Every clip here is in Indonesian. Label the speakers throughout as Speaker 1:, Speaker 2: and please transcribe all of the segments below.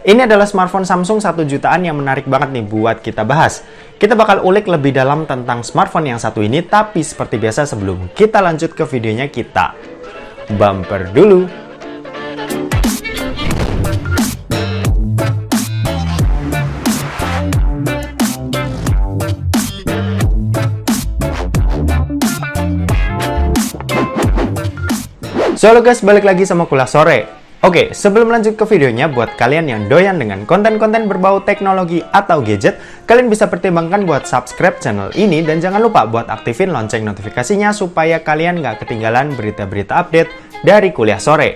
Speaker 1: Ini adalah smartphone Samsung 1 jutaan yang menarik banget nih buat kita bahas. Kita bakal ulik lebih dalam tentang smartphone yang satu ini, tapi seperti biasa sebelum kita lanjut ke videonya, kita bumper dulu. So halo guys, balik lagi sama Kuliah Sore. Oke, sebelum lanjut ke videonya, buat kalian yang doyan dengan konten-konten berbau teknologi atau gadget, kalian bisa pertimbangkan buat subscribe channel ini dan jangan lupa buat aktifin lonceng notifikasinya supaya kalian nggak ketinggalan berita-berita update dari Kuliah Sore.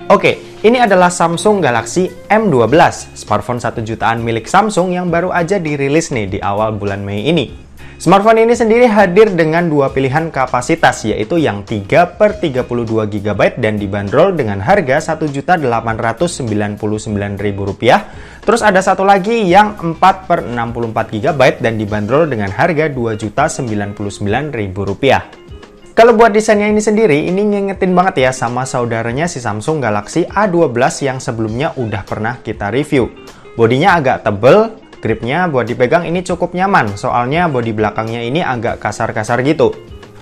Speaker 1: Oke, ini adalah Samsung Galaxy M12, smartphone 1 jutaan milik Samsung yang baru aja dirilis nih di awal bulan Mei ini. Smartphone ini sendiri hadir dengan dua pilihan kapasitas, yaitu yang 3/32 GB dan dibanderol dengan harga Rp1.899.000. Terus ada satu lagi yang 4/64 GB dan dibanderol dengan harga Rp2.099.000. Kalau buat desainnya ini sendiri, ini ngingetin banget ya sama saudaranya si Samsung Galaxy A12 yang sebelumnya udah pernah kita review. Bodinya agak tebel. Gripnya buat dipegang ini cukup nyaman, soalnya bodi belakangnya ini agak kasar-kasar gitu.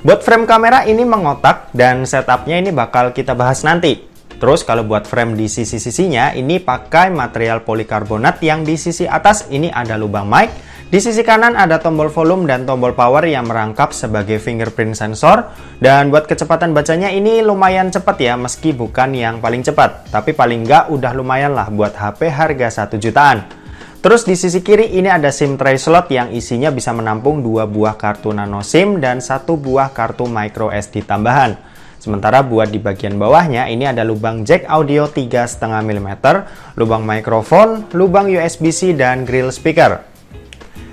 Speaker 1: Buat frame kamera ini mengotak, dan setupnya ini bakal kita bahas nanti. Terus kalau buat frame di sisi-sisinya, ini pakai material polikarbonat yang di sisi atas ini ada lubang mic, di sisi kanan ada tombol volume dan tombol power yang merangkap sebagai fingerprint sensor. Dan buat kecepatan bacanya ini lumayan cepat ya, meski bukan yang paling cepat, tapi paling nggak udah lumayan lah buat HP harga 1 jutaan. Terus di sisi kiri ini ada SIM tray slot yang isinya bisa menampung 2 buah kartu nano SIM dan 1 buah kartu micro SD tambahan. Sementara buat di bagian bawahnya ini ada lubang jack audio 3,5 mm, lubang mikrofon, lubang USB-C dan grill speaker.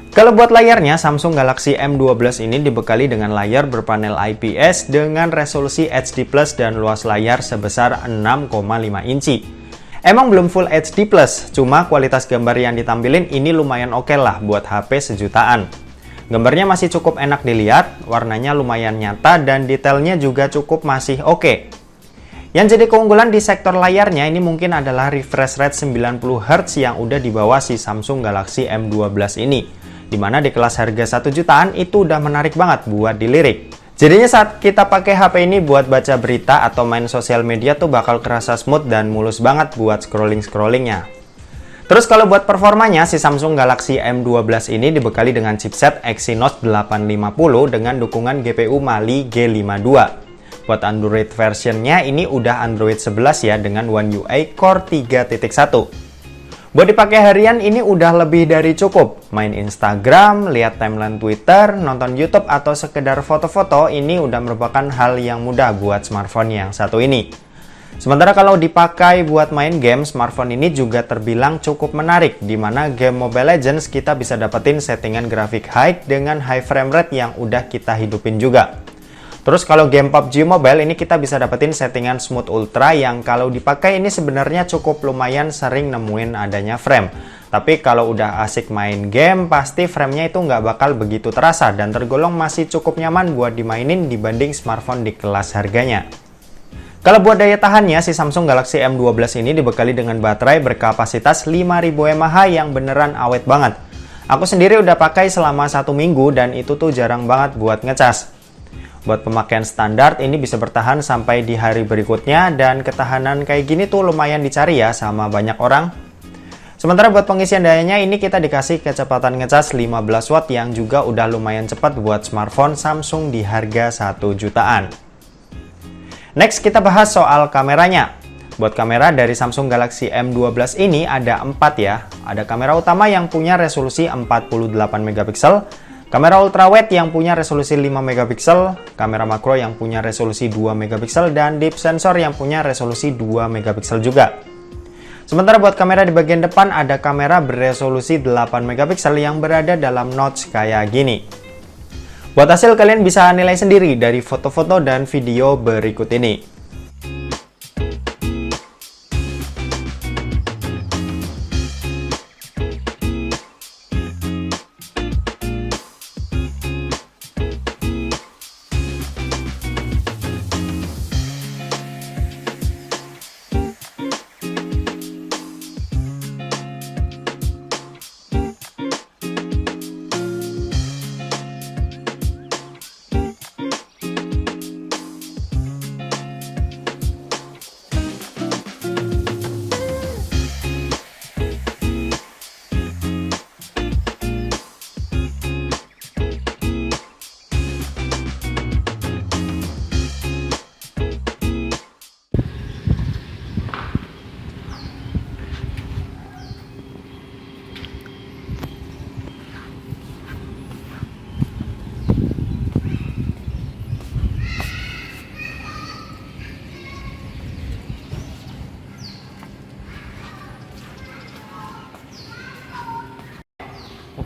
Speaker 1: Kalau buat layarnya, Samsung Galaxy M12 ini dibekali dengan layar berpanel IPS dengan resolusi HD+ dan luas layar sebesar 6,5 inci. Emang belum full HD+, cuma kualitas gambar yang ditampilin ini lumayan oke lah buat HP sejutaan. Gambarnya masih cukup enak dilihat, warnanya lumayan nyata, dan detailnya juga cukup masih oke. Yang jadi keunggulan di sektor layarnya ini mungkin adalah refresh rate 90Hz yang udah dibawa si Samsung Galaxy M12 ini. Dimana di kelas harga 1 jutaan itu udah menarik banget buat dilirik. Jadinya saat kita pakai HP ini buat baca berita atau main sosial media tuh bakal kerasa smooth dan mulus banget buat scrolling-scrollingnya. Terus kalau buat performanya, si Samsung Galaxy M12 ini dibekali dengan chipset Exynos 850 dengan dukungan GPU Mali G52. Buat Android versionnya ini udah Android 11 ya dengan One UI Core 3.1. Buat dipakai harian ini udah lebih dari cukup. Main Instagram, lihat timeline Twitter, nonton YouTube, atau sekedar foto-foto, ini udah merupakan hal yang mudah buat smartphone yang satu ini. Sementara kalau dipakai buat main game, smartphone ini juga terbilang cukup menarik, di mana game Mobile Legends kita bisa dapetin settingan grafik high dengan high frame rate yang udah kita hidupin juga. Terus kalau game PUBG Mobile ini kita bisa dapetin settingan Smooth Ultra yang kalau dipakai ini sebenarnya cukup lumayan sering nemuin adanya frame. Tapi kalau udah asik main game, pasti framenya itu nggak bakal begitu terasa dan tergolong masih cukup nyaman buat dimainin dibanding smartphone di kelas harganya. Kalau buat daya tahannya, si Samsung Galaxy M12 ini dibekali dengan baterai berkapasitas 5000 mAh yang beneran awet banget. Aku sendiri udah pakai selama 1 minggu dan itu tuh jarang banget buat ngecas. Buat pemakaian standar ini bisa bertahan sampai di hari berikutnya dan ketahanan kayak gini tuh lumayan dicari ya sama banyak orang. Sementara buat pengisian dayanya ini kita dikasih kecepatan ngecas 15 watt yang juga udah lumayan cepat buat smartphone Samsung di harga 1 jutaan. Next kita bahas soal kameranya. Buat kamera dari Samsung Galaxy M12 ini ada 4 ya. Ada kamera utama yang punya resolusi 48 megapiksel. Kamera ultrawide yang punya resolusi 5 megapiksel, kamera makro yang punya resolusi 2 megapiksel, dan deep sensor yang punya resolusi 2 megapiksel juga. Sementara buat kamera di bagian depan ada kamera beresolusi 8 megapiksel yang berada dalam notch kayak gini. Buat hasil kalian bisa nilai sendiri dari foto-foto dan video berikut ini.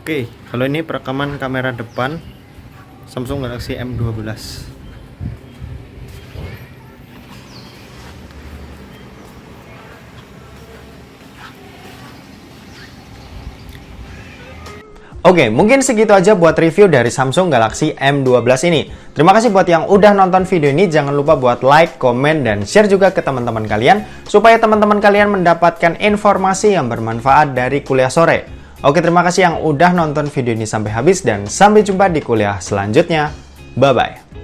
Speaker 1: Oke, kalau ini perekaman kamera depan Samsung Galaxy M12. Oke, mungkin segitu aja buat review dari Samsung Galaxy M12 ini. Terima kasih buat yang udah nonton video ini. Jangan lupa buat like, komen, dan share juga ke teman-teman kalian, supaya teman-teman kalian mendapatkan informasi yang bermanfaat dari kuliah sore. Oke, terima kasih yang udah nonton video ini sampai habis, dan sampai jumpa di kuliah selanjutnya. Bye-bye.